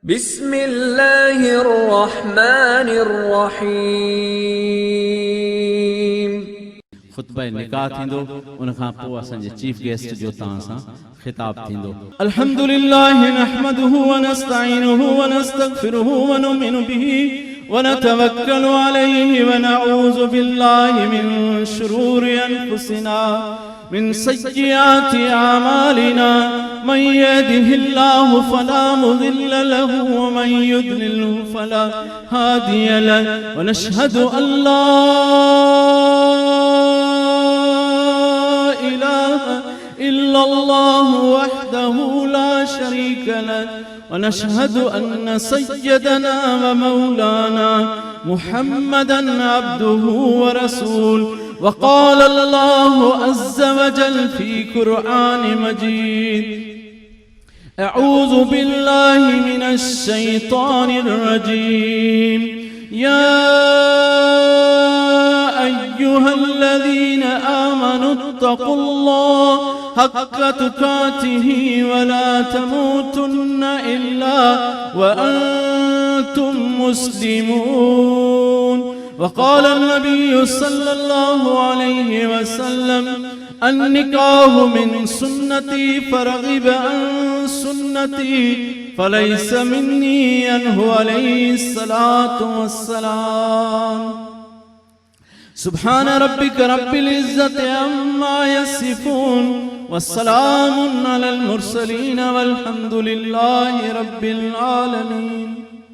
بسم الله الرحمن الرحيم خطبہ نکاح تھیندو ان کھان پو اسان جے چیف گیسٹ جو تاں سان خطاب تھیندو الحمد لله نحمده ونستعينه ونستغفره ونؤمن به ونتوكل عليه ونعوذ بالله من شرور انفسنا من سيئات أعمالنا من يهده الله فلا مضل له ومن يضلله فلا هادي له ونشهد أن لا إله إلا الله وحده لا شريك له ونشهد أن سيدنا ومولانا محمدا عبده ورسوله وقال الله عز وجل في قرآن مجيد أعوذ بالله من الشيطان الرجيم يا أيها الذين آمنوا اتقوا الله حق تقاته ولا تموتن إلا وأنتم مسلمون وقال النبي صلى الله عليه وسلم النكاح من سنتي فرغب عن سنتي فليس مني أنه عليه الصلاة والسلام سبحان ربك رب العزة عما يصفون والسلام على المرسلين والحمد لله رب العالمين